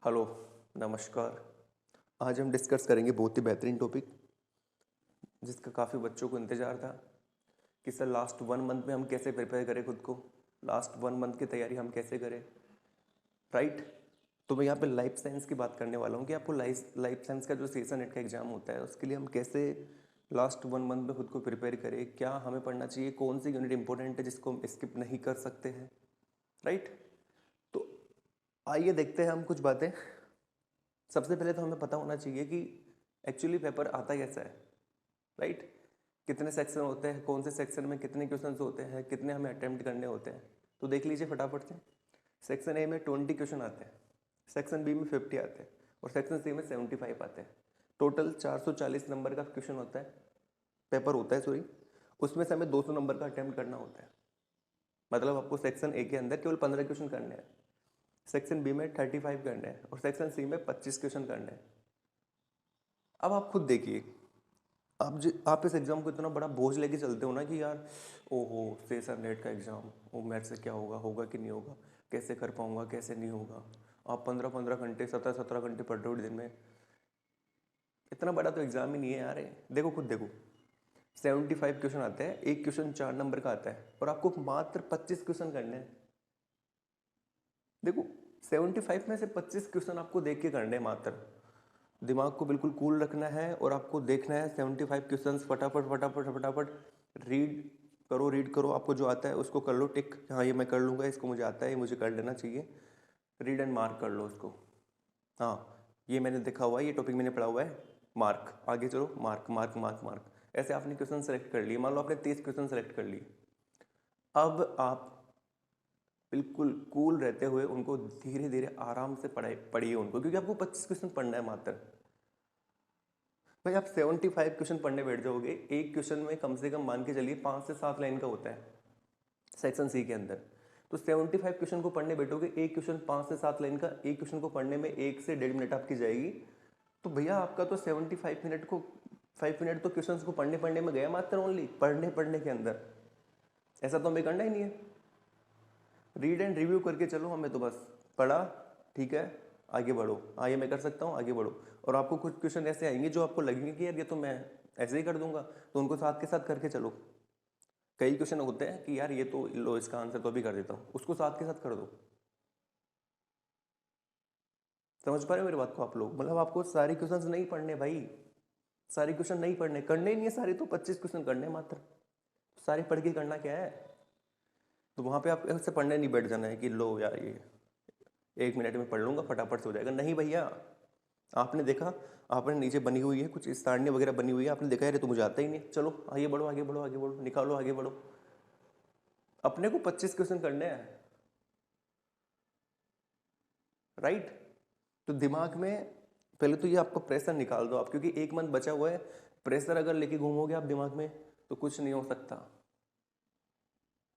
Hello, नमस्कार। आज हम डिस्कस करेंगे बहुत ही बेहतरीन टॉपिक जिसका काफ़ी बच्चों को इंतज़ार था कि सर लास्ट 1 मंथ में हम कैसे प्रिपेयर करें खुद को, लास्ट 1 मंथ की तैयारी हम कैसे करें, राइट। तो मैं यहाँ पे लाइफ साइंस की बात करने वाला हूँ कि आपको लाइफ साइंस का जो सेशन नेट का एग्ज़ाम होता है उसके लिए हम कैसे लास्ट 1 मंथ में खुद को प्रिपेयर करें, क्या हमें पढ़ना चाहिए, कौन सी यूनिट इंपॉर्टेंट है जिसको हम स्किप नहीं कर सकते हैं, राइट। तो आइए देखते हैं हम कुछ बातें। सबसे पहले तो हमें पता होना चाहिए कि एक्चुअली पेपर आता कैसा है, राइट। कितने सेक्शन होते हैं, कौन से सेक्शन में कितने क्वेश्चंस होते हैं, कितने हमें अटेम्प्ट करने होते हैं। तो देख लीजिए फटाफट से। सेक्शन ए में 20 क्वेश्चन आते हैं, सेक्शन बी में 50 आते हैं और सेक्शन सी में 75 आते हैं। टोटल 440 नंबर का क्वेश्चन होता है, पेपर होता है सॉरी। उसमें से हमें 200 नंबर का अटेम्प्ट करना होता है। मतलब आपको सेक्शन ए के अंदर केवल 15 क्वेश्चन करने हैं, सेक्शन बी में 35 करने हैं और सेक्शन सी में 25 क्वेश्चन करने हैं। अब आप खुद देखिए, आप इस एग्ज़ाम को इतना बड़ा बोझ लेके चलते हो ना कि यार ओहो सेशन नेट का एग्ज़ाम, वो मेरे से क्या होगा, होगा कि नहीं होगा, कैसे कर पाऊंगा, कैसे नहीं होगा। आप 15-15 घंटे 17-17 घंटे पढ़ रहे हो दिन में। इतना बड़ा तो एग्ज़ाम ही नहीं है यार ये। देखो खुद देखो, 75 क्वेश्चन आते हैं, एक क्वेश्चन 4 नंबर का आता है और आपको मात्र 25 क्वेश्चन करने हैं। देखो 75 में से 25 क्वेश्चन आपको देख के करने हैं मात्र। दिमाग को बिल्कुल कूल रखना है और आपको देखना है 75 क्वेश्चंस फटाफट फटाफट फटाफट रीड करो, आपको जो आता है उसको कर लो टिक, हाँ ये मैं कर लूँगा, इसको मुझे आता है, ये मुझे कर लेना चाहिए। रीड एंड मार्क कर लो उसको, हाँ ये मैंने देखा हुआ है, ये टॉपिक मैंने पढ़ा हुआ है, मार्क, आगे चलो मार्क मार्क मार्क मार्क। ऐसे आपने क्वेश्चन सेलेक्ट कर लिए, मान लो आपने 30 क्वेश्चन सेलेक्ट कर लिए। अब आप बिल्कुल कूल रहते हुए उनको धीरे धीरे आराम से पढ़िए उनको, क्योंकि आपको 25 क्वेश्चन पढ़ना है मात्र। भाई आप 75 क्वेश्चन पढ़ने बैठ जाओगे, एक क्वेश्चन में कम से कम मान के चलिए 5 से 7 लाइन का होता है सेक्शन सी के अंदर। तो 75 क्वेश्चन को पढ़ने बैठोगे, एक क्वेश्चन 5 से 7 लाइन का, एक क्वेश्चन को पढ़ने में 1 से 1.5 मिनट आपकी जाएगी। तो भैया आपका तो 5 मिनट तो क्वेश्चन को पढ़ने पढ़ने में गया मात्र, ओनली पढ़ने पढ़ने के अंदर। ऐसा तो हमें करना ही नहीं है। रीड एंड रिव्यू करके चलो, हमें तो बस पढ़ा, ठीक है, आगे बढ़ो, हाँ ये मैं कर सकता हूँ, आगे बढ़ो। और आपको कुछ क्वेश्चन ऐसे आएंगे जो आपको लगेंगे कि यार ये तो मैं ऐसे ही कर दूंगा, तो उनको साथ के साथ करके चलो। कई क्वेश्चन होते हैं कि यार ये तो लो इसका आंसर तो अभी कर देता हूँ, उसको साथ के साथ कर दो। समझ पा रहे हो मेरी बात को आप लोग? मतलब आपको सारे क्वेश्चन नहीं पढ़ने भाई, सारे क्वेश्चन नहीं पढ़ने, करने ही नहीं है सारे, तो 25 क्वेश्चन करने मात्र। सारे पढ़ के करना क्या है? तो वहां पे आप ऐसे पढ़ने नहीं बैठ जाना है कि लो यार ये 1 मिनट में पढ़ लूंगा, फटाफट से हो जाएगा। नहीं भैया, आपने देखा, आपने नीचे बनी हुई है कुछ सारणी वगैरह बनी हुई है, आपने देखा यार तो मुझे आता ही नहीं, चलो आगे बढ़ो आगे बढ़ो आगे बढ़ो, निकालो आगे बढ़ो। अपने को 25 क्वेश्चन करने हैं, राइट। तो दिमाग में पहले तो ये आपको प्रेशर निकाल दो आप, क्योंकि 1 मंथ बचा हुआ है। प्रेशर अगर लेके घूमोगे आप दिमाग में तो कुछ नहीं हो सकता।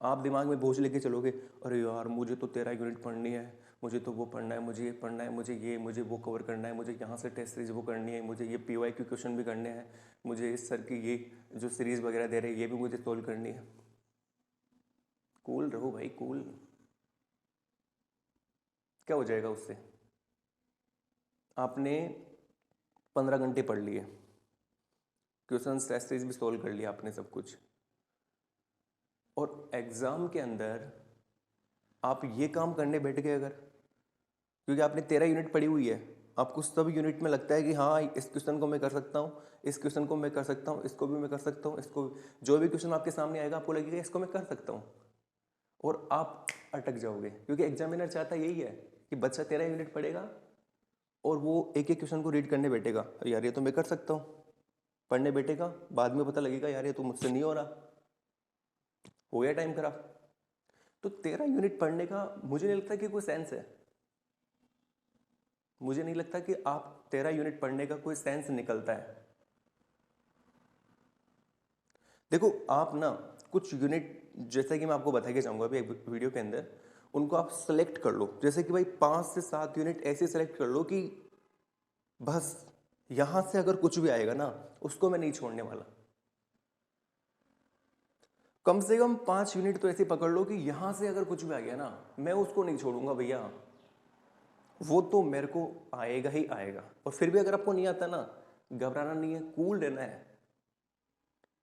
आप दिमाग में बोझ लेके चलोगे, अरे यार मुझे तो 13 यूनिट पढ़नी है, मुझे तो वो पढ़ना है, मुझे ये पढ़ना है, मुझे वो कवर करना है, मुझे यहाँ से टेस्ट सीरीज वो करनी है, मुझे ये PYQ क्वेश्चन भी करने हैं, मुझे इस सर की ये जो सीरीज वगैरह दे रहे हैं ये भी मुझे सोल्व करनी है। कूल रहो भाई, कूल। क्या हो जाएगा उससे? आपने 15 घंटे पढ़ लिए, क्वेश्चन टेस्ट सीरीज भी सोल्व कर लिया आपने सब कुछ, और एग्जाम के अंदर आप ये काम करने बैठ गए अगर, क्योंकि आपने 13 यूनिट पढ़ी हुई है, आपको सब यूनिट में लगता है कि हाँ इस क्वेश्चन को मैं कर सकता हूँ, इस क्वेश्चन को मैं कर सकता हूँ, इसको भी मैं कर सकता हूँ, इसको जो भी क्वेश्चन आपके सामने आएगा आपको लगेगा इसको मैं कर सकता हूँ, और आप अटक जाओगे। क्योंकि एग्जामिनर चाहता यही है कि बच्चा 13 यूनिट पढ़ेगा और वो एक एक क्वेश्चन को रीड करने बैठेगा, यार ये तो मैं कर सकता हूँ, पढ़ने बैठेगा, बाद में पता लगेगा यार ये तो मुझसे नहीं हो गया टाइम खराब। तो 13 यूनिट पढ़ने का मुझे नहीं लगता कि कोई सेंस है, मुझे नहीं लगता कि आप 13 यूनिट पढ़ने का कोई सेंस निकलता है। देखो आप ना कुछ यूनिट, जैसे कि मैं आपको बता के जाऊंगा अभी एक वीडियो के अंदर, उनको आप सेलेक्ट कर लो। जैसे कि भाई 5 से 7 यूनिट ऐसे सेलेक्ट कर लो कि बस यहां से अगर कुछ भी आएगा ना उसको मैं नहीं छोड़ने वाला। कम से कम 5 यूनिट तो ऐसे पकड़ लो कि यहां से अगर कुछ भी आ गया ना मैं उसको नहीं छोड़ूंगा भैया। वो तो मेरे को आएगा ही आएगा। और फिर भी अगर आपको नहीं आता ना, घबराना नहीं है, कूल रहना है।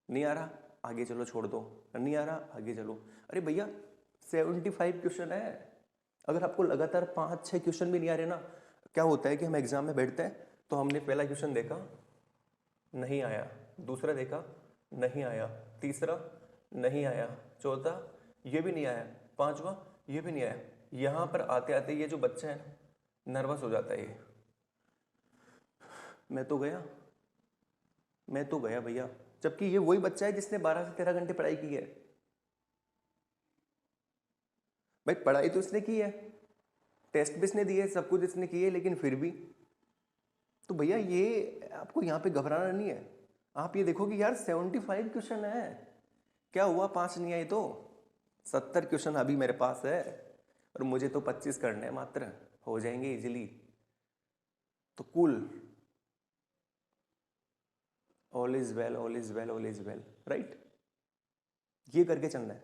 नहीं आ रहा, आगे चलो, छोड़ दो। नहीं आ रहा, आगे चलो। अरे भैया 75 क्वेश्चन है। अगर आपको लगातार 5-6 क्वेश्चन भी नहीं आ रहे ना, क्या होता है कि हम एग्जाम में बैठते हैं तो हमने पहला क्वेश्चन देखा, नहीं आया, दूसरा देखा, नहीं आया, तीसरा नहीं आया, चौथा ये भी नहीं आया, पांचवा ये भी नहीं आया। यहाँ पर आते आते ये जो बच्चा है नर्वस हो जाता है। ये मैं तो गया भैया। जबकि ये वही बच्चा है जिसने 12 से 13 घंटे पढ़ाई की है। भाई पढ़ाई तो इसने की है, टेस्ट भी इसने दिए, सब कुछ इसने किए, लेकिन फिर भी तो भैया ये आपको यहाँ पे घबराना नहीं है। आप ये देखो कि यार 75 क्वेश्चन है, क्या हुआ 5 नहीं आए तो 70 क्वेश्चन अभी मेरे पास है, और मुझे तो 25 करने हैं मात्र, हो जाएंगे इजीली। तो cool, all is well, all is well, all is well, right. ये करके चलना है,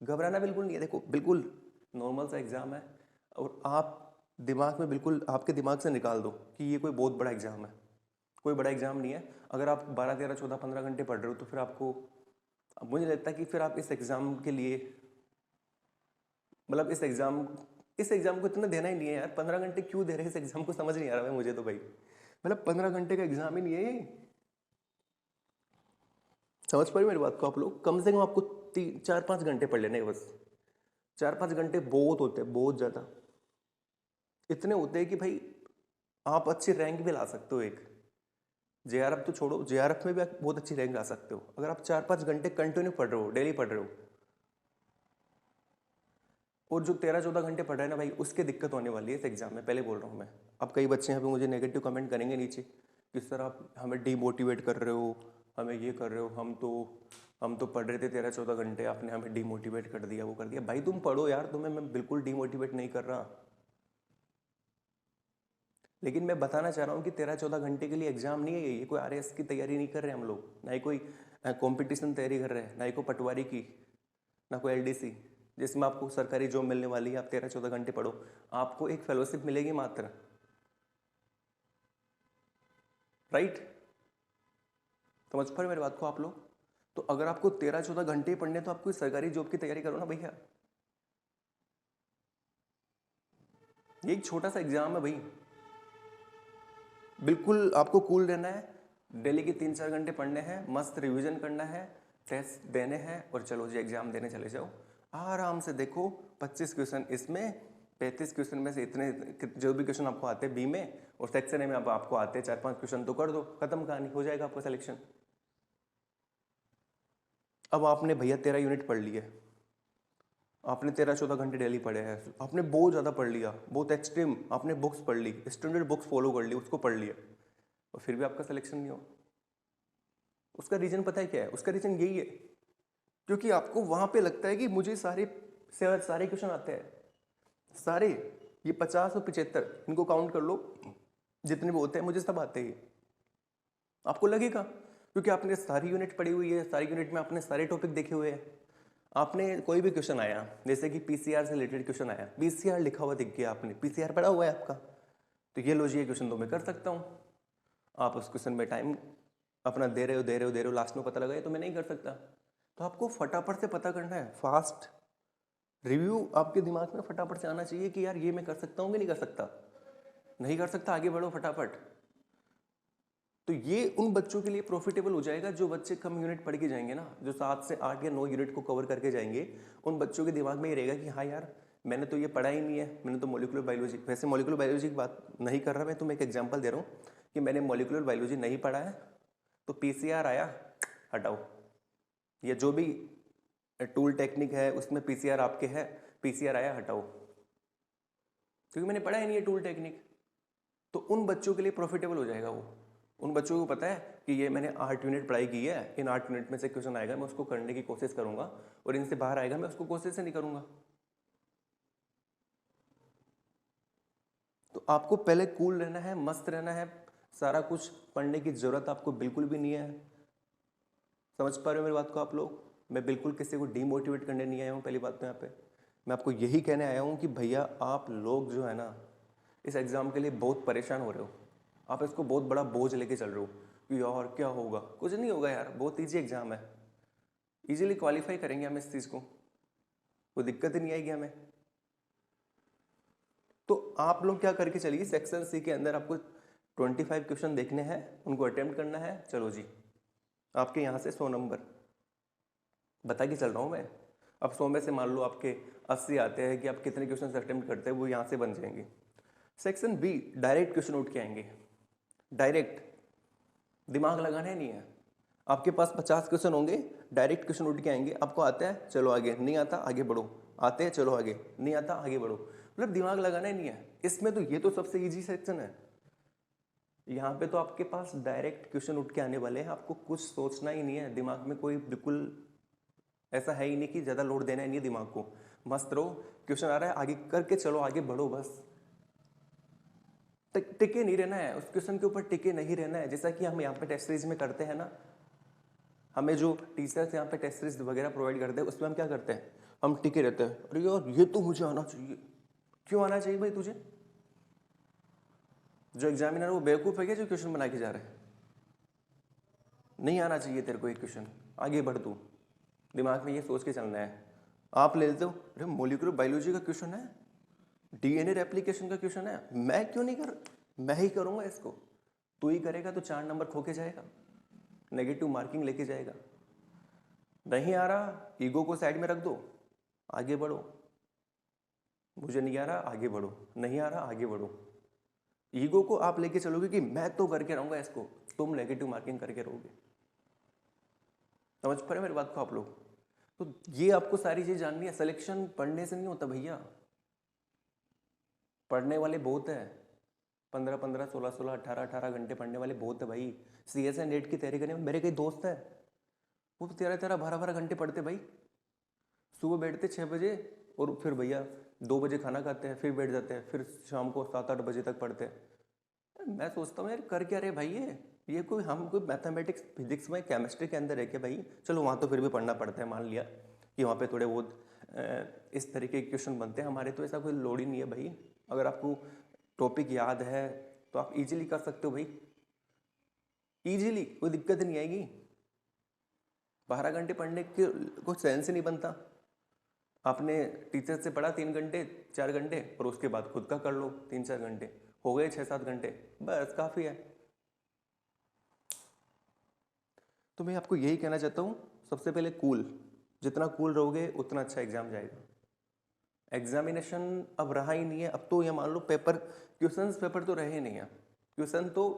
घबराना बिल्कुल नहीं है। देखो बिल्कुल नॉर्मल सा एग्जाम है, और आप दिमाग में बिल्कुल आपके दिमाग से निकाल दो कि ये कोई बहुत बड़ा एग्जाम है। कोई बड़ा एग्जाम नहीं है। अगर आप 12, 13, 14, 15 घंटे पढ़ रहे हो तो फिर आपको, अब मुझे लगता है कि फिर आप इस एग्जाम के लिए, मतलब इस एग्जाम को इतना देना ही नहीं है यार। 15 घंटे क्यों दे रहे हैं इस एग्जाम को, समझ नहीं आ रहा है मुझे तो भाई। मतलब 15 घंटे का एग्जाम ही नहीं है ये। समझ पा रहे मेरी बात को आप लोग? कम से कम आपको 4-5 घंटे पढ़ लेने बस। 4-5 घंटे बहुत होते हैं, बहुत ज़्यादा। इतने होते हैं कि भाई आप अच्छी रैंक भी ला सकते हो। एक जेआरएफ तो छोड़ो, जेआरएफ में भी आप बहुत अच्छी रैंक ला सकते हो अगर आप 4-5 घंटे कंटिन्यू पढ़ रहे हो, डेली पढ़ रहे हो। और जो 13-14 घंटे पढ़ रहे हैं ना भाई, उसके दिक्कत होने वाली है इस एग्जाम में, पहले बोल रहा हूँ मैं। अब कई बच्चे यहाँ पे मुझे नेगेटिव कमेंट करेंगे नीचे, किस तरह आप हमें डीमोटिवेट कर रहे हो, हमें ये कर रहे हो, हम तो पढ़ रहे थे 13-14 घंटे, आपने हमें डीमोटिवेट कर दिया, वो कर दिया। भाई तुम पढ़ो यार, तुम्हें मैं बिल्कुल डीमोटिवेट नहीं कर रहा, लेकिन मैं बताना चाह रहा हूँ कि 13-14 घंटे के लिए एग्जाम नहीं है ये कोई आरएएस की तैयारी नहीं कर रहे हम लोग, ना ही कोई कंपटीशन तैयारी कर रहे हैं, ना ही कोई पटवारी की, ना कोई एलडीसी जिसमें आपको सरकारी जॉब मिलने वाली है। आप 13-14 घंटे पढ़ो, आपको एक फेलोशिप मिलेगी मात्र, राइट। समझ पा रहे मेरी बात को आप लोग? तो अगर आपको 13-14 घंटे ही पढ़ने तो आप कोई सरकारी जॉब की तैयारी करो ना भैया। ये एक छोटा सा एग्जाम है भाई, बिल्कुल आपको कूल रहना है। डेली के 3-4 घंटे पढ़ने हैं, मस्त रिवीजन करना है, टेस्ट देने हैं, और चलो जी एग्जाम देने चले जाओ आराम से। देखो 25 क्वेश्चन इसमें, 35 क्वेश्चन में से इतने जो भी क्वेश्चन आपको आते हैं बी में, और सेक्शन ए में अब आपको आते हैं 4-5 क्वेश्चन, तो कर दो, खत्म कहानी, हो जाएगा आपका सिलेक्शन। अब आपने भैया 13 यूनिट पढ़ लिए, आपने 13-14 घंटे डेली पढ़े हैं, आपने बहुत ज़्यादा पढ़ लिया, बहुत एक्सट्रीम, आपने बुक्स पढ़ ली, स्टैंडर्ड बुक्स फॉलो कर ली, उसको पढ़ लिया, और फिर भी आपका सिलेक्शन नहीं हो। उसका रीज़न पता है क्या है? उसका रीज़न यही है क्योंकि आपको वहाँ पे लगता है कि मुझे सारे क्वेश्चन आते हैं, सारे ये 50 और 75 इनको काउंट कर लो, जितने भी होते हैं मुझे सब आते हैं। आपको लगेगा क्योंकि आपने सारी यूनिट पढ़ी हुई है, सारी यूनिट में आपने सारे टॉपिक देखे हुए हैं। आपने कोई भी क्वेश्चन आया, जैसे कि पीसीआर से रिलेटेड क्वेश्चन आया, पीसीआर लिखा हुआ दिख गया, आपने पीसीआर पढ़ा हुआ है आपका, तो ये लो जी ये क्वेश्चन तो मैं कर सकता हूँ। आप उस क्वेश्चन में टाइम अपना दे रहे हो, लास्ट में पता लगा तो मैं नहीं कर सकता। तो आपको फटाफट से पता करना है, फास्ट रिव्यू आपके दिमाग में फटाफट से आना चाहिए कि यार ये मैं कर सकता हूँ कि नहीं कर सकता। नहीं कर सकता, आगे बढ़ो फटाफट। तो ये उन बच्चों के लिए प्रॉफिटेबल हो जाएगा जो बच्चे कम यूनिट पढ़ के जाएंगे ना, जो 7 से 8 या 9 यूनिट को कवर करके जाएंगे। उन बच्चों के दिमाग में ये रहेगा कि हाँ यार मैंने तो ये पढ़ा ही नहीं है, मैंने तो मॉलिक्यूलर बायोलॉजी, वैसे मॉलिक्यूलर बायोलॉजी की बात नहीं कर रहा मैं, तो मैं एक एग्जांपल दे रहा हूँ कि मैंने मॉलिक्यूलर बायोलॉजी नहीं पढ़ा है, तो पीसीआर आया हटाओ, या जो भी टूल टेक्निक है उसमें पीसीआर आपके है, पीसीआर आया हटाओ, क्योंकि मैंने पढ़ा ही नहीं है टूल टेक्निक। तो उन बच्चों के लिए प्रॉफिटेबल हो जाएगा वो। उन बच्चों को पता है कि ये मैंने 8 यूनिट पढ़ाई की है, इन 8 यूनिट में से क्वेश्चन आएगा, मैं उसको करने की कोशिश करूंगा, और इनसे बाहर आएगा मैं उसको कोशिश से नहीं करूंगा। तो आपको पहले कूल रहना है, मस्त रहना है, सारा कुछ पढ़ने की जरूरत आपको बिल्कुल भी नहीं है। समझ पा रहे हो मेरी बात को आप लोग? मैं बिल्कुल किसी को डीमोटिवेट करने नहीं आया हूँ। पहली बात तो यहाँ पे मैं आपको यही कहने आया हूँ कि भैया आप लोग जो है ना, इस एग्ज़ाम के लिए बहुत परेशान हो रहे हो, आप इसको बहुत बड़ा बोझ लेके चल रहे हो कि यार क्या होगा, कुछ नहीं होगा यार, बहुत ईजी एग्ज़ाम है, इजीली क्वालिफाई करेंगे हम इस चीज़ को, कोई दिक्कत ही नहीं आएगी हमें। तो आप लोग क्या करके चलिए, सेक्शन सी के अंदर आपको 25 क्वेश्चन देखने हैं, उनको अटेम्प्ट करना है। चलो जी, आपके यहाँ से 100 नंबर बता के चल रहा हूँ मैं। अब 100 में से मान लो आपके 80 आते हैं कि आप कितने क्वेश्चन अटेम्प्ट करते हैं, वो यहाँ से बन जाएंगे। सेक्शन बी, डायरेक्ट क्वेश्चन उठ के आएंगे, डायरेक्ट, दिमाग लगाना ही नहीं है। आपके पास 50 क्वेश्चन होंगे, डायरेक्ट क्वेश्चन उठ के आएंगे। आपको आता है चलो आगे, नहीं आता आगे बढ़ो, आते हैं चलो आगे, नहीं आता आगे बढ़ो, मतलब दिमाग लगाना ही नहीं है इसमें। तो ये तो सबसे इजी सेक्शन है। यहाँ पे तो आपके पास डायरेक्ट क्वेश्चन उठ के आने वाले हैं, आपको कुछ सोचना ही नहीं है, दिमाग में कोई बिल्कुल ऐसा है ही नहीं कि ज़्यादा लोड देना ही नहीं है दिमाग को। मस्त रहो, क्वेश्चन आ रहा है आगे करके चलो आगे बढ़ो, बस टिके नहीं रहना है उस क्वेश्चन के ऊपर, टिके नहीं रहना है। जैसा कि हम यहाँ पे टेस्ट सीरीज में करते हैं ना, हमें जो टीचर्स यहाँ पे टेस्ट सीरीज वगैरह प्रोवाइड करते हैं उसमें हम क्या करते हैं, हम टिके रहते हैं। अरे यार ये तो मुझे आना चाहिए, क्यों आना चाहिए भाई तुझे? जो एग्जामिनर वो बेवकूफ़ है क्या जो क्वेश्चन बना के जा रहे हैं? नहीं आना चाहिए तेरे को एक क्वेश्चन, आगे बढ़ तू, दिमाग में ये सोच के चलना है। आप ले लेते हो, अरे मोलिकुलर बायोलॉजी का क्वेश्चन है, डीएनए रेप्लिकेशन का क्वेश्चन है, मैं क्यों नहीं कर, मैं ही करूँगा इसको। तू ही करेगा तो 4 नंबर खो के जाएगा, नेगेटिव मार्किंग लेके जाएगा। नहीं आ रहा, ईगो को साइड में रख दो, आगे बढ़ो। मुझे नहीं आ रहा, आगे बढ़ो, नहीं आ रहा, आगे बढ़ो। ईगो को आप लेके चलोगे कि मैं तो करके रहूंगा इसको, तुम नेगेटिव मार्किंग करके रहोगे। समझ पा रहे मेरी बात को आप लोग? तो ये आपको सारी चीज जाननी है। सिलेक्शन पढ़ने से नहीं होता भैया, पढ़ने वाले बहुत है, 15-15, 16-16, 18-18 घंटे पढ़ने वाले बहुत है भाई। CS एंड नेट की तैयारी करने में मेरे कई दोस्त है, वो 13-13, 12-12 घंटे पढ़ते भाई। सुबह बैठते 6 बजे और फिर भैया 2 बजे खाना खाते हैं, फिर बैठ जाते हैं, फिर शाम को 7-8 बजे तक पढ़ते हैं। मैं सोचता हूँ यार कर क्या रहे भाई, ये कोई, हम कोई मैथमेटिक्स फिजिक्स में केमिस्ट्री के अंदर है क्या भाई? चलो वहाँ तो फिर भी पढ़ना पड़ता है, मान लिया कि वहाँ पे थोड़े बहुत इस तरीके के क्वेश्चन बनते हैं, हमारे तो ऐसा कोई लोड ही नहीं है भाई। अगर आपको टॉपिक याद है तो आप इजीली कर सकते हो भाई, इजीली, कोई दिक्कत नहीं आएगी। 12 घंटे पढ़ने के कोई सेंस ही नहीं बनता। आपने टीचर से पढ़ा 3 घंटे 4 घंटे और उसके बाद खुद का कर लो 3-4 घंटे, हो गए 6-7 घंटे, बस काफ़ी है। तो मैं आपको यही कहना चाहता हूँ, सबसे पहले कूल, जितना कूल रहोगे उतना अच्छा एग्जाम जाएगा। एग्जामिनेशन अब रहा ही नहीं है, अब तो ये मान लो पेपर, क्वेश्चंस पेपर तो रहे ही नहीं है। क्वेश्चन तो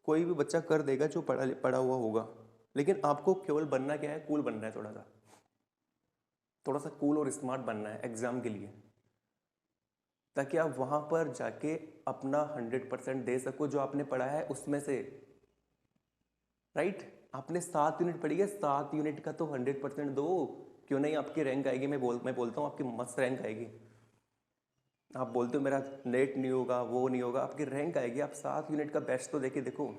कोई भी बच्चा कर देगा जो पढ़ा हुआ होगा, लेकिन आपको केवल बनना क्या है, कूल बनना है, थोड़ा सा कूल और स्मार्ट बनना है एग्जाम के लिए, ताकि आप वहां पर जाके अपना 100% दे सको जो आपने पढ़ा है उसमें से। राइट, आपने 7 यूनिट पढ़ी है, 7 यूनिट का तो 100% दो, क्यों नहीं? आपकी रैंक आएगी। मैं बोलता हूँ आपकी मस्त रैंक आएगी। आप बोलते हो मेरा नेट नहीं होगा, वो नहीं होगा, आपकी रैंक आएगी। आप 7 यूनिट का बेस्ट तो देके देखो।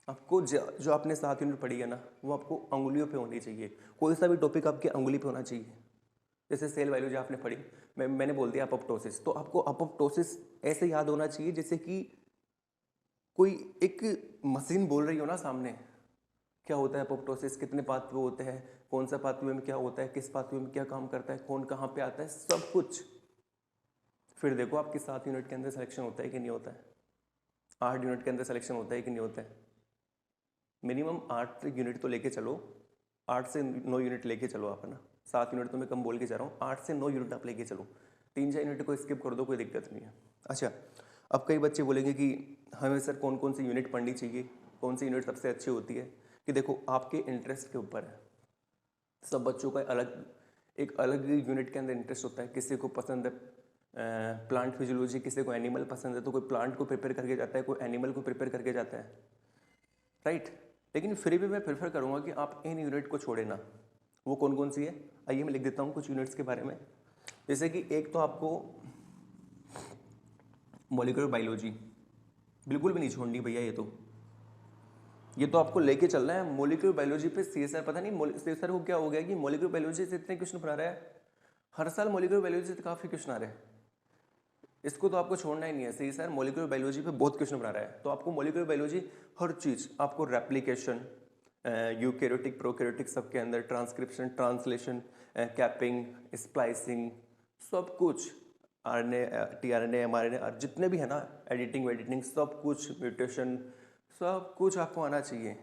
आपको जो आपने 7 यूनिट पढ़ी है ना, वो आपको अंगुलियों पे होनी चाहिए। कोई सा भी टॉपिक आपकी अंगुली पे होना चाहिए। जैसे सेल बायोलॉजी आपने पढ़ी, मैंने बोल दिया अपॉप्टोसिस, तो आपको अपॉप्टोसिस ऐसे याद होना चाहिए जैसे कि कोई एक मशीन बोल रही हो ना सामने, क्या होता है अपॉप्टोसिस, कितने पाथवे होते हैं, कौन सा पाथवे में क्या होता है, किस पाथवे में क्या काम करता है, कौन कहाँ पे आता है, सब कुछ। फिर देखो आपकी 7 यूनिट के अंदर सिलेक्शन होता है कि नहीं होता है, 8 यूनिट के अंदर सिलेक्शन होता है कि नहीं होता है। मिनिमम 8 यूनिट तो लेके चलो, 8 से 9 यूनिट लेके चलो आप, है ना। 7 यूनिट तो मैं कम बोल के जा रहा हूँ, 8 से 9 यूनिट आप लेके चलो। 3-4 यूनिट को स्किप कर दो, कोई दिक्कत नहीं है। अच्छा, अब कई बच्चे बोलेंगे कि हमें सर कौन कौन सी यूनिट पढ़नी चाहिए, कौन सी यूनिट सबसे अच्छी होती है। कि देखो आपके इंटरेस्ट के ऊपर है, सब बच्चों का एक अलग यूनिट के अंदर इंटरेस्ट होता है। किसी को पसंद है प्लांट फिजियोलॉजी, किसी को एनिमल पसंद है, तो कोई प्लांट को प्रिपेयर करके जाता है, कोई एनिमल को प्रिपेयर करके जाता है, राइट। लेकिन फिर भी मैं प्रेफर करूँगा कि आप इन यूनिट को छोड़े ना। वो कौन कौन सी है, आइए मैं लिख देता हूँ कुछ यूनिट्स के बारे में। जैसे कि एक तो आपको मॉलिक्यूलर बायोलॉजी बिल्कुल भी नहीं छोड़नी भैया, ये तो आपको लेके चलना है। मॉलिक्यूलर बायोलॉजी पे सीएसआर, पता नहीं सीएसआर को क्या हो गया कि मॉलिक्यूलर बायोलॉजी से इतने क्वेश्चन बना रहा है, हर साल मॉलिक्यूलर बायोलॉजी से काफ़ी क्वेश्चन आ रहे हैं। इसको तो आपको छोड़ना ही नहीं है। सही सर, मॉलिक्यूलर बायोलॉजी पे बहुत क्वेश्चन बना रहा है, तो आपको मॉलिक्यूलर बायोलॉजी हर चीज़ आपको, रेप्लिकेशन, यूकैरियोटिक प्रोकैरियोटिक सबके अंदर, ट्रांसक्रिप्शन, ट्रांसलेशन, कैपिंग, स्प्लाइसिंग, सब कुछ, आरएनए, टीआरएनए, एमआरएनए, जितने भी है ना, एडिटिंग वेडिटिंग, सब कुछ, म्यूटेशन, सब कुछ आपको आना चाहिए।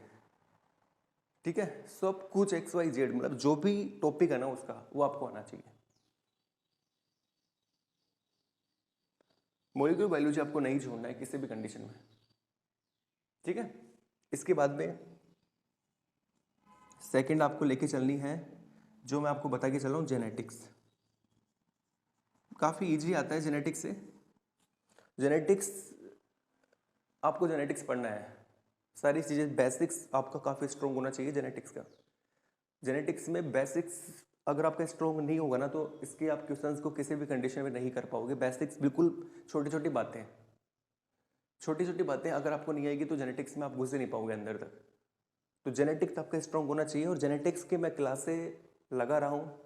ठीक है, सब कुछ XYZ, मतलब जो भी टॉपिक है ना उसका, वो आपको आना चाहिए। मॉलिक्यूलर बायोलॉजी आपको नहीं छोड़ना है किसी भी कंडीशन में। ठीक है, इसके बाद में सेकंड आपको लेके चलनी है, जो मैं आपको बता के चल रहा हूँ, जेनेटिक्स। काफ़ी इजी आता है जेनेटिक्स से। जेनेटिक्स, आपको जेनेटिक्स पढ़ना है, सारी चीज़ें बेसिक्स आपका काफ़ी स्ट्रॉन्ग होना चाहिए जेनेटिक्स का। जेनेटिक्स में बेसिक्स अगर आपका स्ट्रॉन्ग नहीं होगा ना, तो इसके आप क्वेश्चंस को किसी भी कंडीशन में नहीं कर पाओगे। बेसिक्स बिल्कुल छोटी छोटी बातें, छोटी छोटी बातें अगर आपको नहीं आएगी तो जेनेटिक्स में आप घुस ही नहीं पाओगे अंदर तक। तो जेनेटिक्स आपका स्ट्रॉन्ग होना चाहिए। और जेनेटिक्स के मैं क्लासें लगा रहा हूँ,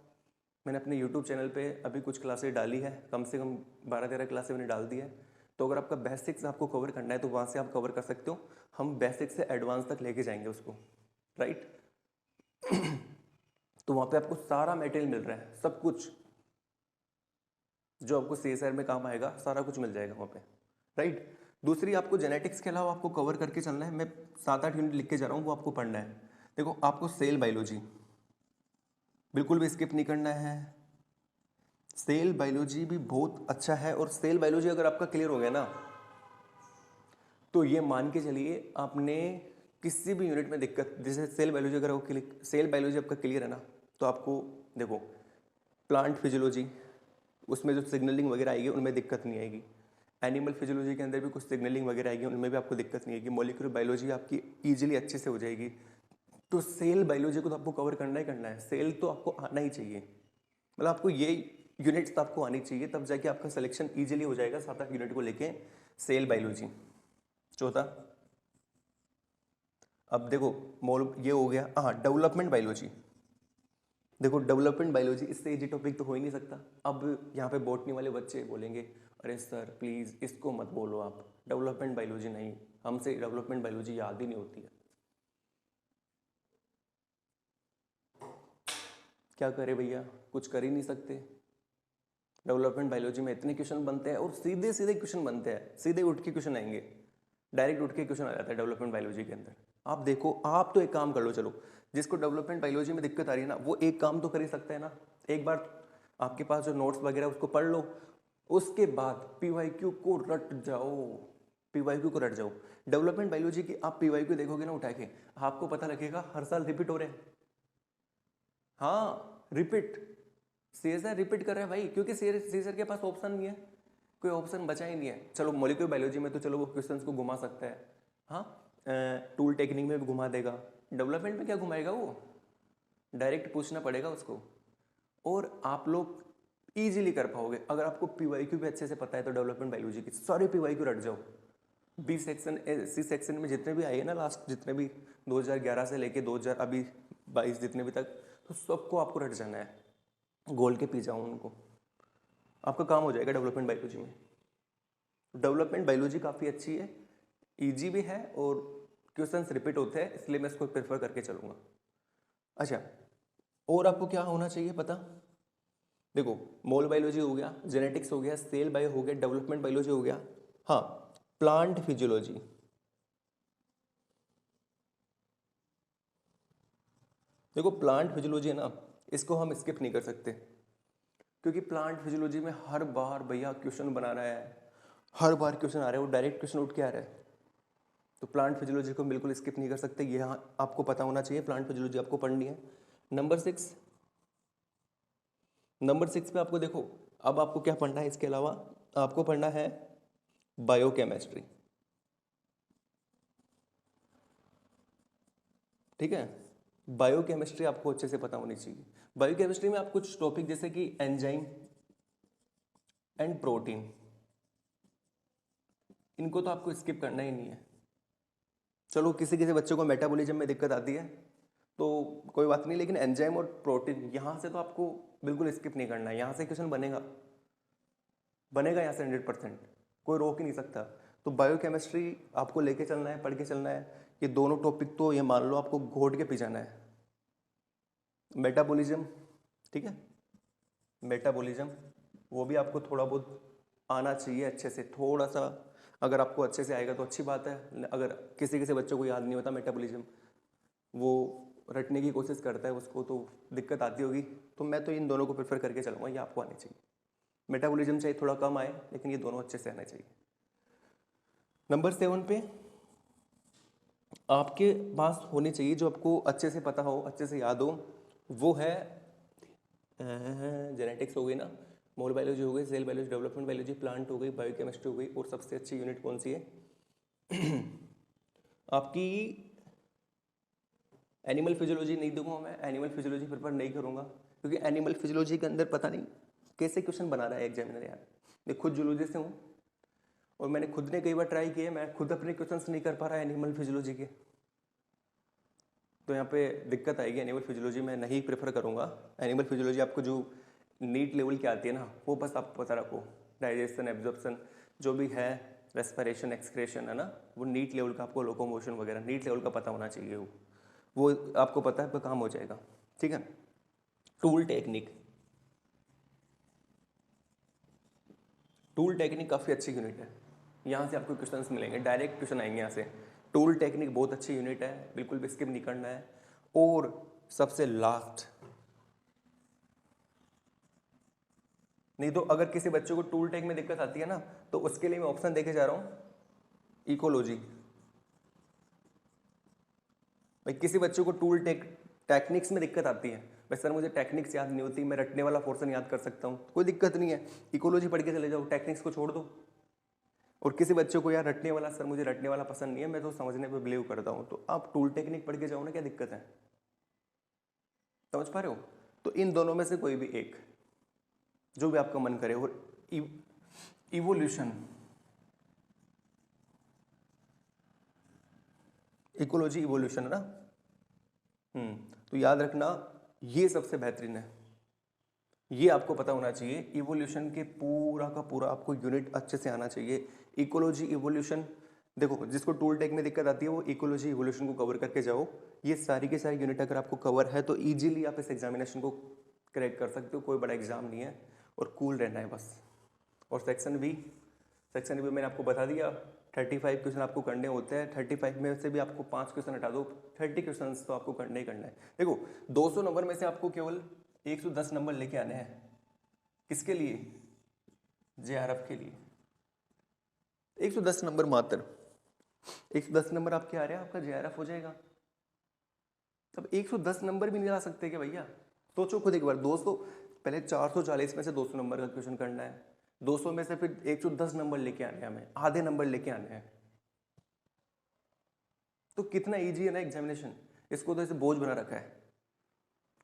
मैंने अपने यूट्यूब चैनल पे अभी कुछ क्लासें डाली है, कम से कम 12-13 क्लासें मैंने डाल दी है। तो अगर आपका बेसिक्स आपको कवर करना है तो वहाँ से आप कवर कर सकते हो, हम बेसिक्स से एडवांस तक लेके जाएंगे उसको, राइट। तो वहाँ पे आपको सारा मटेरियल मिल रहा है, सब कुछ जो आपको CSIR में काम आएगा सारा कुछ मिल जाएगा वहाँ पे, राइट। दूसरी, आपको जेनेटिक्स के अलावा आपको कवर करके चलना है, मैं 7-8 यूनिट लिख के जा रहा हूँ, वो आपको पढ़ना है। देखो, आपको सेल बायोलॉजी बिल्कुल भी स्किप नहीं करना है। सेल बायोलॉजी भी बहुत अच्छा है, और सेल बायोलॉजी अगर आपका क्लियर हो गया ना, तो ये मान के चलिए आपने किसी भी यूनिट में दिक्कत, जैसे सेल बायोलॉजी अगर आपको सेल बायोलॉजी आपका क्लियर है ना, तो आपको देखो प्लांट फिजियोलॉजी, उसमें जो सिग्नलिंग वगैरह आएगी उनमें दिक्कत नहीं आएगी। एनिमल फिजियोलॉजी के अंदर भी कुछ सिग्नलिंग वगैरह आएगी, उनमें भी आपको दिक्कत नहीं आएगी। मॉलिक्यूलर बायोलॉजी आपकी ईजिली अच्छे से हो जाएगी। तो सेल बायोलॉजी को तो आपको कवर करना ही करना है, सेल तो आपको आना ही चाहिए, मतलब आपको ये यूनिट्स तो आपको आनी चाहिए, तब जाके आपका सिलेक्शन ईजिली हो जाएगा 7-8 यूनिट को लेके सेल बायोलॉजी। चौथा, अब देखो मोल ये हो गया, हाँ डेवलपमेंट बायोलॉजी। देखो डेवलपमेंट बायोलॉजी, इससे इजी टॉपिक तो हो ही नहीं सकता। अब यहाँ पे बॉटनी वाले बच्चे बोलेंगे, अरे सर प्लीज़ इसको मत बोलो आप, डेवलपमेंट बायोलॉजी नहीं, हमसे डेवलपमेंट बायोलॉजी याद ही नहीं होती है। क्या करें भैया, कुछ कर ही नहीं सकते। डेवलपमेंट बायोलॉजी में इतने क्वेश्चन बनते हैं, और सीधे सीधे क्वेश्चन बनते हैं, सीधे उठ के क्वेश्चन आएंगे, डायरेक्ट उठ के क्वेश्चन आ जाता है डेवलपमेंट बायोलॉजी के अंदर। आप देखो, आप तो एक काम कर लो, चलो जिसको डेवलपमेंट बायोलॉजी में दिक्कत आ रही है ना, वो एक काम तो कर ही सकता है ना, एक बार आपके पास जो नोट्स वगैरह उसको पढ़ लो, उसके बाद PYQ को रट जाओ, PYQ को रट जाओ। डेवलपमेंट बायोलॉजी की आप PYQ देखोगे ना उठा के, आपको पता लगेगा हर साल रिपीट हो रहे हैं। हाँ रिपीट, CSIR रिपीट कर रहा है भाई, क्योंकि CSIR के पास ऑप्शन नहीं है, कोई ऑप्शन बचा ही नहीं है। चलो मॉलिक्यूलर बायोलॉजी में तो चलो वो क्वेश्चंस को घुमा सकता है, हाँ टूल टेक्निक में भी घुमा देगा, डेवलपमेंट में क्या घुमाएगा वो, डायरेक्ट पूछना पड़ेगा उसको। और आप लोग इजीली कर पाओगे अगर आपको PYQ भी अच्छे से पता है, तो डेवलपमेंट बायोलॉजी की सारे PYQ रट जाओ। B सेक्शन, C सेक्शन में जितने भी आए हैं ना लास्ट, जितने भी 2011 से लेके 2022 जितने भी तक, तो सबको आपको रट जाना है, गोल के पी जाओ उनको, आपका काम हो जाएगा डेवलपमेंट बायोलॉजी में। डेवलपमेंट बायोलॉजी काफ़ी अच्छी है, इजी भी है, और क्वेश्चंस रिपीट होते हैं, इसलिए मैं इसको प्रेफर करके चलूँगा। अच्छा, और आपको क्या होना चाहिए पता, देखो मोल बायोलॉजी हो गया, जेनेटिक्स हो गया, सेल बायो हो गया, डेवलपमेंट बायोलॉजी हो गया, हाँ प्लांट फिजियोलॉजी। देखो प्लांट फिजियोलॉजी है ना, इसको हम स्किप नहीं कर सकते, क्योंकि प्लांट फिजियोलॉजी में हर बार भैया क्वेश्चन बना रहा है, हर बार क्वेश्चन आ रहा है, वो डायरेक्ट क्वेश्चन उठ के आ रहा है। तो प्लांट फिजियोलॉजी को बिल्कुल स्किप नहीं कर सकते, ये आपको पता होना चाहिए, प्लांट फिजियोलॉजी आपको पढ़नी है। नंबर 6, नंबर 6 पे आपको देखो, अब आपको क्या पढ़ना है, इसके अलावा आपको पढ़ना है बायोकेमिस्ट्री। ठीक है, बायोकेमिस्ट्री आपको अच्छे से पता होनी चाहिए। बायोकेमिस्ट्री में आप कुछ टॉपिक जैसे कि एंजाइम एंड प्रोटीन, इनको तो आपको स्किप करना ही नहीं है। चलो किसी किसी बच्चों को मेटाबॉलिज्म में दिक्कत आती है तो कोई बात नहीं, लेकिन एंजाइम और प्रोटीन यहाँ से तो आपको बिल्कुल स्किप नहीं करना है, यहाँ से क्वेश्चन बनेगा, बनेगा यहाँ से 100%, कोई रोक ही नहीं सकता। तो बायोकेमिस्ट्री आपको लेके चलना है, पढ़ के चलना है। ये दोनों टॉपिक तो ये मान लो आपको घोट के पी जाना है। मेटाबॉलिज्म, ठीक है, मेटाबॉलिज्म वो भी आपको थोड़ा बहुत आना चाहिए अच्छे से, थोड़ा सा अगर आपको अच्छे से आएगा तो अच्छी बात है। अगर किसी किसी बच्चों को याद नहीं होता मेटाबॉलिज्म, वो रटने की कोशिश करता है, उसको तो दिक्कत आती होगी। तो मैं तो इन दोनों को प्रेफर करके चलूँगा, ये आपको आने चाहिए। मेटाबॉलिज्म चाहिए थोड़ा कम आए, लेकिन ये दोनों अच्छे से आने चाहिए। नंबर 7 पे आपके पास होनी चाहिए, जो आपको अच्छे से पता हो, अच्छे से याद हो, वो है जेनेटिक्स हो गई ना, मोल बायोलॉजी हो गई, cell biology, development biology, plant हो गई, बायोकेमिस्ट्री हो गई, और सबसे अच्छी यूनिट कौन सी है आपकी? एनिमल फिजियोलॉजी नहीं दूंगा मैं, एनिमल फिजियोलॉजी प्रेफर नहीं करूंगा, क्योंकि एनिमल फिजियोलॉजी के अंदर पता नहीं कैसे क्वेश्चन बना रहा है एग्जामिनर यार। मैं खुद जूलॉजी से हूँ और मैंने खुद ने कई बार ट्राई किया, मैं खुद अपने क्वेश्चंस नहीं कर पा रहा एनिमल फिजियोलॉजी के, तो यहाँ पे दिक्कत आएगी। एनिमल फिजियोलॉजी मैं नहीं प्रेफर करूँगा। एनिमल फिजियोलॉजी आपको जो नीट लेवल की आती है ना, वो बस आप पता रखो, डाइजेशन, एब्जॉर्प्शन जो भी है, रेस्पिरेशन, एक्सक्रेशन, है ना, वो नीट लेवल का आपको, लोकोमोशन वगैरह नीट लेवल का पता होना चाहिए। वो आपको पता है, आपका काम हो जाएगा, ठीक है। टूल टेक्निक, टूल टेक्निक काफ़ी अच्छी यूनिट है, यहाँ से आपको क्वेश्चंस मिलेंगे, डायरेक्ट क्वेश्चन आएंगे यहाँ से। टूल टेक्निक बहुत अच्छी यूनिट है, बिल्कुल भी स्किप नहीं करना है। और सबसे लास्ट, नहीं तो अगर किसी बच्चे को टूल टेक में दिक्कत आती है ना, तो उसके लिए मैं ऑप्शन देके जा रहा हूँ, इकोलॉजी। भाई किसी बच्चे को टूल टेक्निक्स में दिक्कत आती है, भाई सर मुझे टेक्निक्स याद नहीं होती, मैं रटने वाला पोर्शन याद कर सकता हूँ, कोई दिक्कत नहीं है, इकोलॉजी पढ़ के चले जाओ, टेक्निक्स को छोड़ दो। और किसी बच्चे को यार रटने वाला, सर मुझे रटने वाला पसंद नहीं है, मैं तो समझने पे बिलीव करता हूँ, तो आप टूल टेक्निक पढ़ के जाओ ना, क्या दिक्कत है? समझ पा रहे हो? तो इन दोनों में से कोई भी एक, जो भी आपका मन करे। और इवोल्यूशन, इकोलॉजी इवोल्यूशन है ना, तो याद रखना ये सबसे बेहतरीन है, ये आपको पता होना चाहिए। इवोल्यूशन के पूरा का पूरा आपको यूनिट अच्छे से आना चाहिए। इकोलॉजी इवोल्यूशन, देखो जिसको टूल टेक में दिक्कत आती है वो इकोलॉजी इवोल्यूशन को कवर करके जाओ। ये सारी की सारी यूनिट अगर आपको कवर है तो इजीली आप इस एग्जामिनेशन को क्रैक कर सकते हो, कोई बड़ा एग्जाम नहीं है, और कूल रहना है बस। और सेक्शन बी, सेक्शन बी मैंने आपको बता दिया, 35 क्वेश्चन आपको करने होते हैं, 35 में से भी आपको 5 क्वेश्चन हटा दो, 30 क्वेश्चन तो आपको करना ही करना है। देखो 200 नंबर में से आपको केवल 110 नंबर लेके आने हैं, किसके लिए? जेआरएफ के लिए। 110 नंबर मात्र, 110 नंबर आपके आ रहे हैं, आपका जेआरएफ हो जाएगा। अब 110 नंबर भी नहीं ला सकते क्या भैया? सोचो खुद एक बार, 200, पहले 440 में से 200 नंबर का क्वेश्चन करना है, 200 में से फिर 110 नंबर लेके आने हैं, हमें आधे नंबर लेके आने हैं, तो कितना इजी है ना एग्जामिनेशन। इसको तो ऐसे बोझ बना रखा है,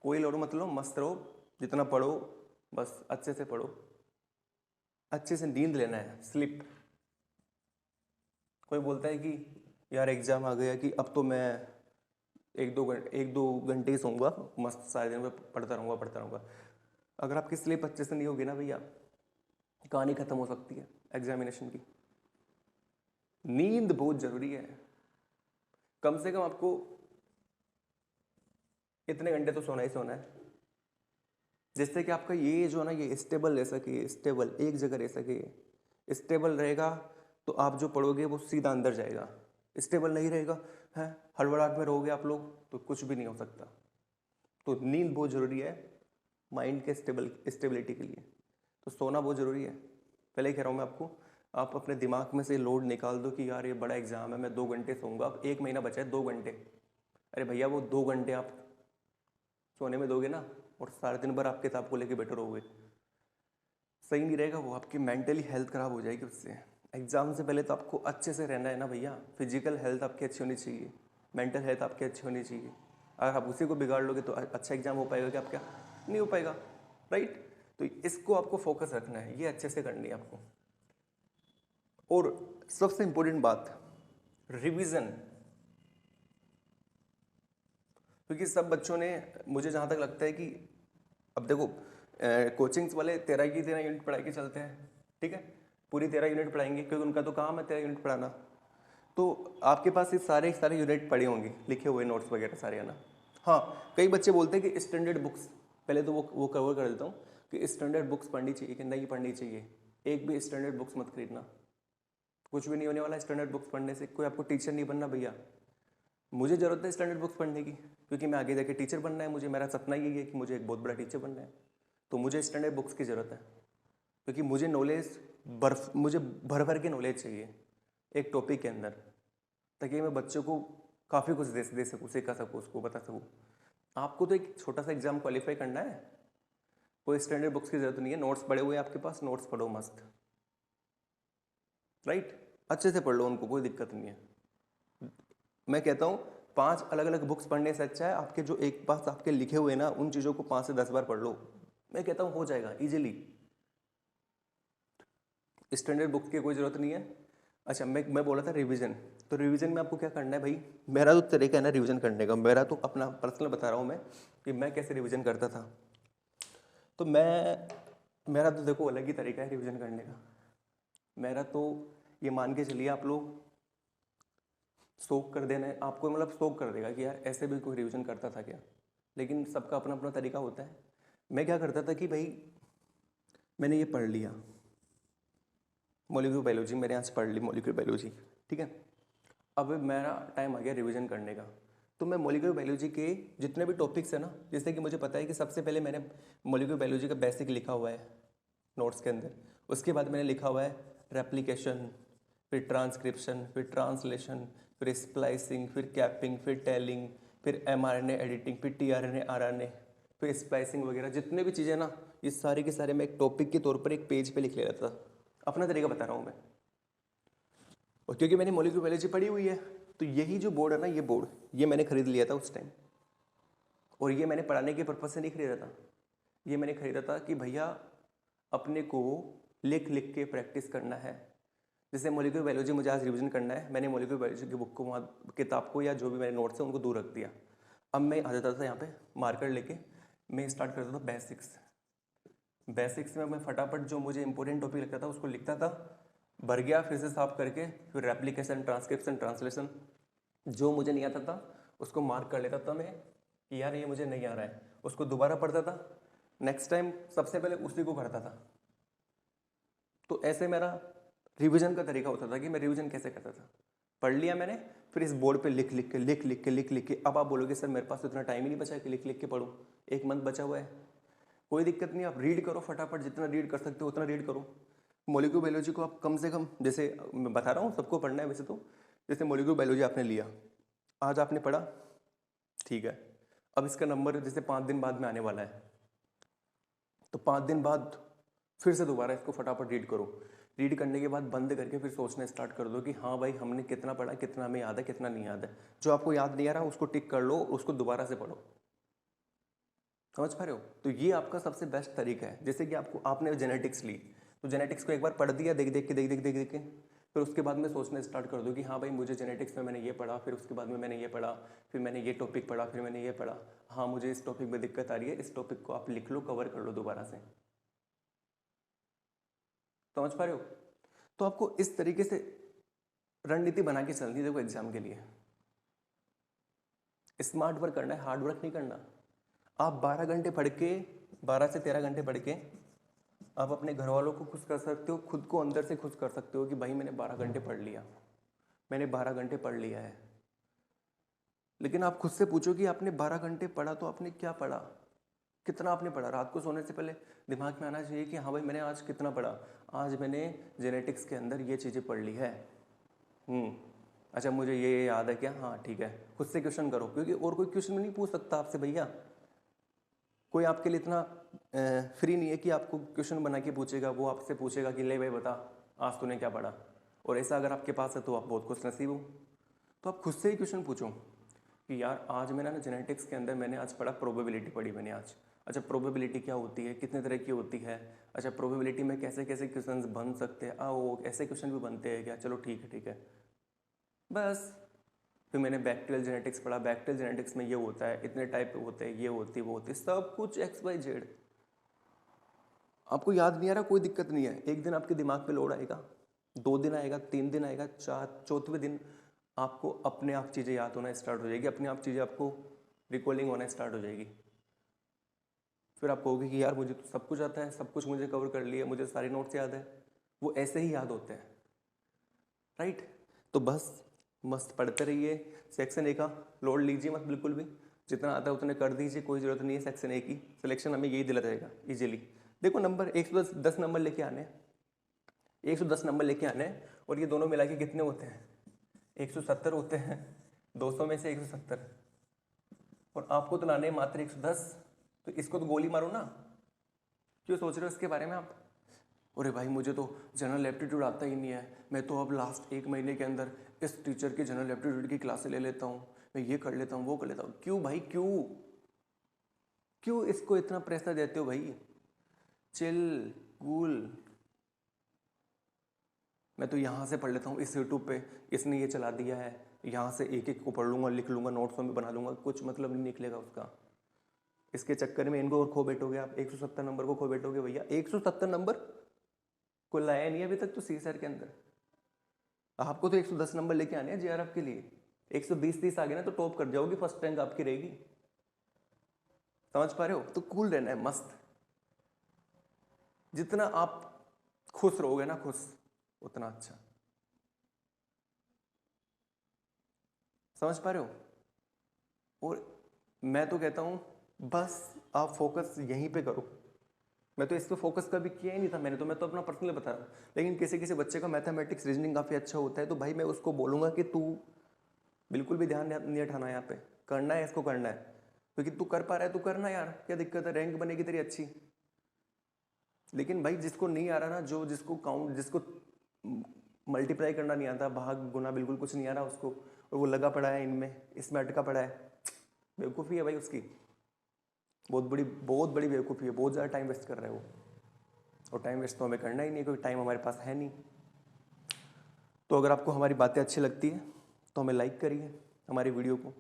कोई लड़ो मत लो, मस्त रहो, जितना पढ़ो बस अच्छे से पढ़ो, अच्छे से नींद लेना है, स्लिप। कोई बोलता है कि यार एग्जाम आ गया कि अब तो मैं एक दो घंटे ही सोऊंगा, मस्त सारे दिन में पढ़ता रहूँगा। अगर आपकी स्लिप अच्छे से नहीं होगी ना भैया, कहानी खत्म हो सकती है एग्जामिनेशन की। नींद बहुत जरूरी है, कम से कम आपको इतने घंटे तो सोना ही सोना है, जिससे कि आपका ये जो है ना, ये स्टेबल रह सके, स्टेबल एक जगह रह सके। स्टेबल रहेगा तो आप जो पढ़ोगे वो सीधा अंदर जाएगा, स्टेबल नहीं रहेगा है, हड़बड़ाहट में रहोगे आप लोग तो कुछ भी नहीं हो सकता। तो नींद बहुत ज़रूरी है माइंड के स्टेबिलिटी के लिए, तो सोना बहुत ज़रूरी है। पहले ही कह रहा हूँ मैं आपको, आप अपने दिमाग में से लोड निकाल दो कि यार ये बड़ा एग्जाम है, मैं 2 घंटे सोऊंगा, अब 1 महीना बचा है, 2 घंटे, अरे भैया वो 2 घंटे आप सोने में दोगे ना, और सारे दिन भर आप किताब को लेके बैठे रहोगे, सही नहीं रहेगा, वो आपकी मेंटली हेल्थ खराब हो जाएगी उससे। एग्जाम से पहले तो आपको अच्छे से रहना है ना भैया, फिजिकल हेल्थ आपकी अच्छी होनी चाहिए, मेंटल हेल्थ आपकी अच्छी होनी चाहिए। अगर आप उसी को बिगाड़ लोगे तो अच्छा एग्जाम हो पाएगा क्या? आपका नहीं हो पाएगा, राइट। तो इसको आपको फोकस रखना है, ये अच्छे से करनी है आपको। और सबसे इंपॉर्टेंट बात, रिवीजन, क्योंकि सब बच्चों ने, मुझे जहाँ तक लगता है कि अब देखो कोचिंग्स वाले 13 की 13 यूनिट पढ़ाई के चलते हैं, ठीक है, पूरी 13 यूनिट पढ़ाएंगे क्योंकि उनका तो काम है 13 यूनिट पढ़ाना। तो आपके पास ये सारे सारे यूनिट पढ़े होंगे, लिखे हुए नोट्स वगैरह सारे, है ना। हाँ, कई बच्चे बोलते हैं कि स्टैंडर्ड बुक्स, पहले तो वो कवर कर देता हूँ कि स्टैंडर्ड बुक्स पढ़नी चाहिए कि नहीं पढ़नी चाहिए। एक भी स्टैंडर्ड बुक्स मत खरीदना, कुछ भी नहीं होने वाला स्टैंडर्ड बुक्स पढ़ने से। कोई आपको टीचर नहीं बनना भैया, मुझे ज़रूरत है स्टैंडर्ड बुक्स पढ़ने की क्योंकि मैं आगे जाके टीचर बनना है, मुझे मेरा सपना यही है कि मुझे एक बहुत बड़ा टीचर बनना है। तो मुझे स्टैंडर्ड बुक्स की ज़रूरत है क्योंकि मुझे नॉलेज मुझे भर भर के नॉलेज चाहिए एक टॉपिक के अंदर, ताकि मैं बच्चों को काफ़ी कुछ दे सकूँ, सिखा सकूँ, उसको बता सकूँ। आपको तो एक छोटा सा एग्जाम क्वालिफाई करना है, कोई स्टैंडर्ड बुक्स की ज़रूरत नहीं है। नोट्स पढ़े हुए आपके पास, नोट्स पढ़ो मस्त, राइट, अच्छे से पढ़ लो उनको, कोई दिक्कत नहीं है। मैं कहता हूँ 5 अलग अलग बुक्स पढ़ने से अच्छा है आपके जो एक पास आपके लिखे हुए ना, उन चीज़ों को 5 से 10 बार पढ़ लो। मैं कहता हूँ हो जाएगा इजीली, स्टैंडर्ड बुक्स की कोई ज़रूरत नहीं है। अच्छा, मैं बोला था रिवीजन, तो रिवीजन में आपको क्या करना है भाई, मेरा तो तरीका है ना रिवीजन करने का, मेरा तो अपना पर्सनल बता रहा हूँ मैं कि मैं कैसे रिवीजन करता था। तो मेरा तो देखो अलग ही तरीका है रिवीजन करने का। मेरा तो ये मान के चलिए आप लोग सोक कर देना है आपको, मतलब सोक कर देगा कि यार ऐसे भी कोई रिवीजन करता था क्या, लेकिन सबका अपना अपना तरीका होता है। मैं क्या करता था कि भाई मैंने ये पढ़ लिया मॉलिक्यूलर बायोलॉजी, मैंने आज पढ़ ली मॉलिक्यूलर बायोलॉजी, ठीक है, अब मेरा टाइम आ गया रिवीजन करने का। तो मैं मॉलिक्यूलर बायोलॉजी के जितने भी टॉपिक्स है ना, जैसे कि मुझे पता है कि सबसे पहले मैंने मॉलिक्यूलर बायोलॉजी का बेसिक लिखा हुआ है नोट्स के अंदर, उसके बाद मैंने लिखा हुआ है रेप्लिकेशन, फिर ट्रांसक्रिप्शन, फिर ट्रांसलेशन, फिर स्प्लाइसिंग, फिर कैपिंग, फिर टेलिंग, फिर mRNA एडिटिंग, फिर tRNA RNA, फिर स्प्लाइसिंग वगैरह, जितने भी चीज़ें ना, ये सारे के सारे मैं एक टॉपिक के तौर पर एक पेज पे लिख ले रहा था। अपना तरीका बता रहा हूँ मैं, और क्योंकि मैंने मॉलिक्यूलर बायोलॉजी पढ़ी हुई है, तो यही जो बोर्ड है ना, ये बोर्ड ये मैंने खरीद लिया था उस टाइम। और ये मैंने पढ़ाने के पर्पज़ से नहीं खरीदा था, ये मैंने खरीदा था कि भैया अपने को लिख लिख के प्रैक्टिस करना है। जैसे मॉलिक्यूलर बायोलॉजी मुझे आज रिवीजन करना है, मैंने मॉलिक्यूलर बायोलॉजी की बुक को वहाँ किताब को या जो भी मेरे नोट्स हैं उनको दूर रख दिया। अब मैं आ जाता था यहाँ पे मार्कर लेके, मैं स्टार्ट करता था बेसिक्स में मैं फटाफट जो मुझे इंपॉर्टेंट टॉपिक लगता था उसको लिखता था, भर गया, फिर से साफ करके, फिर रेप्लिकेशन, ट्रांसक्रिप्शन, ट्रांसलेशन, जो मुझे नहीं आता था उसको मार्क कर लेता था मैं कि यार ये मुझे नहीं आ रहा है, उसको दोबारा पढ़ता था, नेक्स्ट टाइम सबसे पहले उसी को पढ़ता था। तो ऐसे मेरा रिवीजन का तरीका होता था कि मैं रिवीजन कैसे करता था, पढ़ लिया मैंने, फिर इस बोर्ड पे लिख लिख के। अब आप बोलोगे सर मेरे पास तो इतना टाइम ही नहीं बचा कि लिख लिख के पढ़ूँ, 1 मंथ बचा हुआ है, कोई दिक्कत नहीं, आप रीड करो फटाफट, जितना रीड कर सकते हो उतना रीड करो। मॉलिक्यूलर बायोलॉजी को आप कम से कम, जैसे मैं बता रहा हूँ सबको पढ़ना है वैसे तो, जैसे मॉलिक्यूलर बायोलॉजी आपने लिया, आज आपने पढ़ा, ठीक है, अब इसका नंबर जैसे 5 दिन बाद में आने वाला है, तो 5 दिन बाद फिर से दोबारा इसको फटाफट रीड करो। रीड करने के बाद बंद करके फिर सोचना स्टार्ट कर दो कि हाँ भाई हमने कितना पढ़ा, कितना हमें याद है, कितना नहीं याद है। जो आपको याद नहीं आ रहा उसको टिक कर लो, उसको दोबारा से पढ़ो। समझ पा रहे हो? तो ये आपका सबसे बेस्ट तरीका है। जैसे कि आपने जेनेटिक्स ली, तो जेनेटिक्स को एक बार पढ़ दिया देख देख के, फिर उसके बाद में सोचना स्टार्ट कर दो कि हाँ भाई मुझे जेनेटिक्स में मैंने ये पढ़ा, फिर उसके बाद में मैंने ये पढ़ा, फिर मैंने ये टॉपिक पढ़ा, फिर मैंने ये पढ़ा, हाँ मुझे इस टॉपिक में दिक्कत आ रही है, इस टॉपिक को आप लिख लो, कवर कर लो दोबारा से। समझ पा रहे हो? तो आपको इस तरीके से रणनीति बना के चलनी है। देखो एग्जाम के लिए स्मार्ट वर्क करना है, हार्ड वर्क नहीं करना। आप 12 घंटे पढ़ के, 12 से 13 घंटे पढ़ के आप अपने घर वालों को खुश कर सकते हो, खुद को अंदर से खुश कर सकते हो कि भाई मैंने 12 घंटे पढ़ लिया, मैंने 12 घंटे पढ़ लिया है। लेकिन आप खुद से पूछो कि आपने 12 घंटे पढ़ा तो आपने क्या पढ़ा, कितना आपने पढ़ा। रात को सोने से पहले दिमाग में आना चाहिए कि हाँ भाई मैंने आज कितना पढ़ा, आज मैंने जेनेटिक्स के अंदर ये चीज़ें पढ़ ली है। अच्छा मुझे ये याद है क्या, हाँ ठीक है। खुद से क्वेश्चन करो, क्योंकि और कोई क्वेश्चन नहीं पूछ सकता आपसे भैया। कोई आपके लिए इतना फ्री नहीं है कि आपको क्वेश्चन बना के पूछेगा, वो आपसे पूछेगा कि ले भाई बता आज तूने क्या पढ़ा। और ऐसा अगर आपके पास है तो आप बहुत खुश नसीब हो। तो आप खुद से ही क्वेश्चन पूछो कि यार आज मैंने ना जेनेटिक्स के अंदर मैंने आज पढ़ा, प्रोबेबिलिटी पढ़ी मैंने आज। अच्छा प्रोबेबिलिटी क्या होती है, कितने तरह की होती है, अच्छा प्रोबेबिलिटी में कैसे कैसे क्वेश्चंस बन सकते हैं, वो ऐसे क्वेश्चन भी बनते हैं क्या, चलो ठीक है बस। फिर मैंने बैक्टीरियल जेनेटिक्स पढ़ा, बैक्टीरियल जेनेटिक्स में ये होता है, इतने टाइप होते हैं, ये होती है वो होती है, सब कुछ XYZ। आपको याद नहीं आ रहा, कोई दिक्कत नहीं है, एक दिन आपके दिमाग पे लोड आएगा, 2 दिन आएगा, 3 दिन आएगा, 4वें दिन आपको अपने आप चीज़ें याद होना स्टार्ट हो जाएगी, अपने आप चीज़ें आपको रिकॉलिंग होना स्टार्ट हो जाएगी। फिर आप कहोगे कि यार मुझे तो सब कुछ आता है, सब कुछ मुझे कवर कर लिया, मुझे सारे नोट्स याद है। वो ऐसे ही याद होते हैं, राइट। तो बस मस्त पढ़ते रहिए। सेक्शन ए का लोड लीजिए मत बिल्कुल भी, जितना आता है उतने कर दीजिए, कोई ज़रूरत नहीं है सेक्शन ए की। सिलेक्शन हमें यही दिला जाएगा इजीली। देखो नंबर 110 नंबर लेके आने, 110 नंबर लेके आने, और ये दोनों मिला के कितने होते हैं? 170 होते हैं, 200 में से 170, और आपको तो लाने मात्र 110। तो इसको तो गोली मारो ना, क्यों सोच रहे हो इसके बारे में आप? अरे भाई मुझे तो जनरल एप्टीट्यूड आता ही नहीं है, मैं तो अब लास्ट 1 महीने के अंदर इस टीचर की जनरल एप्टीट्यूड की क्लासें ले लेता हूँ, मैं ये कर लेता हूँ, वो कर लेता हूँ। क्यों भाई, क्यों क्यों इसको इतना प्रेशर देते हो भाई? Chill cool. मैं तो यहाँ से पढ़ लेता हूँ, इस यूट्यूब पे इसने ये चला दिया है, यहाँ से एक एक को पढ़ लूँगा, लिख लूँगा, नोट्स में बना लूँगा, कुछ मतलब नहीं निकलेगा उसका। इसके चक्कर में इनको और खो बैठोगे आप, 170 नंबर को खो बैठोगे भैया। 170 नंबर को लाया नहीं अभी तक तो सीसर के अंदर। आपको तो 110 नंबर लेके आने हैं जेआरएफ के लिए। 120-30 आ गए ना तो टॉप कर जाओगे, फर्स्ट रैंक आपकी रहेगी। समझ पा रहे हो? तो कूल रहना है, मस्त। जितना आप खुश रहोगे ना, खुश, उतना अच्छा। समझ पा रहे हो? और मैं तो कहता हूं बस आप फोकस यहीं पे करो। मैं तो इस पे फोकस कभी किया ही नहीं था, मैं तो अपना पर्सनली बता रहा हूँ। लेकिन किसी किसी बच्चे का मैथमेटिक्स रीजनिंग काफ़ी अच्छा होता है, तो भाई मैं उसको बोलूँगा कि तू बिल्कुल भी ध्यान नहीं हटाना, यहाँ पे करना है, इसको करना है, क्योंकि तू कर पा रहा है, तू करना यार, क्या दिक्कत है, रैंक बनेगी तेरी अच्छी। लेकिन भाई जिसको नहीं आ रहा ना, जो जिसको काउंट, जिसको मल्टीप्लाई करना नहीं आता, भाग गुना बिल्कुल कुछ नहीं आ रहा उसको, और वो लगा पड़ा है इनमें, इसमें अटका पड़ा है, बेवकूफ़ी है भाई उसकी, बहुत बड़ी बेवकूफ़ी है। बहुत ज़्यादा टाइम वेस्ट कर रहा है वो, और टाइम वेस्ट तो हमें करना ही नहीं, क्योंकि टाइम हमारे पास है नहीं। तो अगर आपको हमारी बातें अच्छी लगती है तो हमें लाइक करिए, हमारी वीडियो को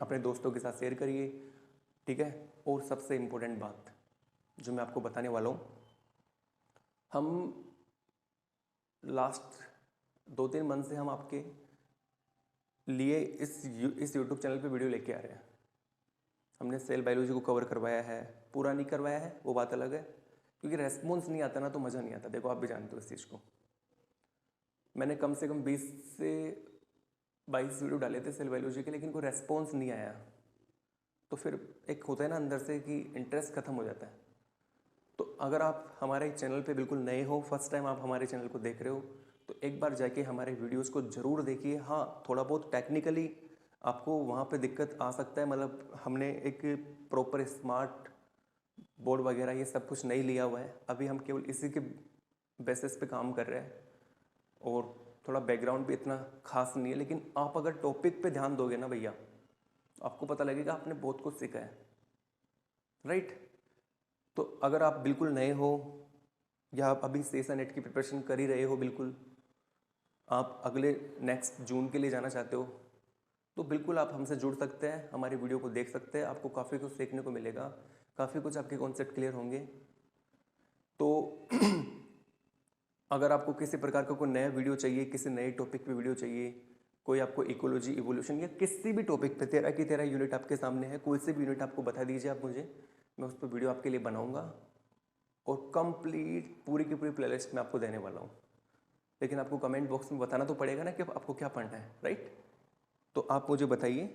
अपने दोस्तों के साथ शेयर करिए, ठीक है। और सबसे इम्पोर्टेंट बात जो मैं आपको बताने वाला हूँ, हम लास्ट 2-3 मंथ से हम आपके लिए इस यूट्यूब चैनल पे वीडियो लेके आ रहे हैं। हमने सेल बायोलॉजी को कवर करवाया है, पूरा नहीं करवाया है वो बात अलग है, क्योंकि रेस्पॉन्स नहीं आता ना तो मज़ा नहीं आता। देखो आप भी जानते हो इस चीज़ को। मैंने कम से कम 20 से 22 वीडियो डाले थे सेल बायोलॉजी के, लेकिन कोई रेस्पॉन्स नहीं आया, तो फिर एक होता है ना अंदर से कि इंटरेस्ट खत्म हो जाता है। तो अगर आप हमारे चैनल पे बिल्कुल नए हो, फर्स्ट टाइम आप हमारे चैनल को देख रहे हो, तो एक बार जाके हमारे वीडियोस को ज़रूर देखिए। हाँ, थोड़ा बहुत टेक्निकली आपको वहाँ पे दिक्कत आ सकता है, मतलब हमने एक प्रॉपर स्मार्ट बोर्ड वगैरह ये सब कुछ नहीं लिया हुआ है, अभी हम केवल इसी के बेसिस पे काम कर रहे हैं, और थोड़ा बैकग्राउंड भी इतना खास नहीं है। लेकिन आप अगर टॉपिक पे ध्यान दोगे ना भैया, आपको पता लगेगा आपने बहुत कुछ सीखा है, राइट। तो अगर आप बिल्कुल नए हो, या आप अभी सेसा नेट की प्रिपरेशन कर ही रहे हो, बिल्कुल आप अगले नेक्स्ट जून के लिए जाना चाहते हो, तो बिल्कुल आप हमसे जुड़ सकते हैं, हमारी वीडियो को देख सकते हैं, आपको काफ़ी कुछ सीखने को मिलेगा, काफ़ी कुछ आपके कॉन्सेप्ट क्लियर होंगे। तो अगर आपको किसी प्रकार का कोई नया वीडियो चाहिए, किसी नए टॉपिक पे वीडियो चाहिए, कोई आपको इकोलॉजी, इवोल्यूशन या किसी भी टॉपिक पे, 13 की 13 यूनिट आपके सामने है, कोई से भी यूनिट आपको बता दीजिए आप मुझे, मैं उस पर वीडियो आपके लिए बनाऊंगा और कंप्लीट पूरी की पूरी प्लेलिस्ट में आपको देने वाला हूँ। लेकिन आपको कमेंट बॉक्स में बताना तो पड़ेगा ना कि आपको क्या पढ़ना है, राइट। तो आप मुझे बताइए,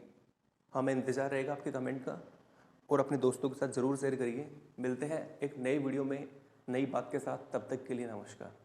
हमें इंतज़ार रहेगा आपके कमेंट का, और अपने दोस्तों के साथ ज़रूर शेयर करिए। मिलते हैं एक नई वीडियो में नई बात के साथ, तब तक के लिए नमस्कार।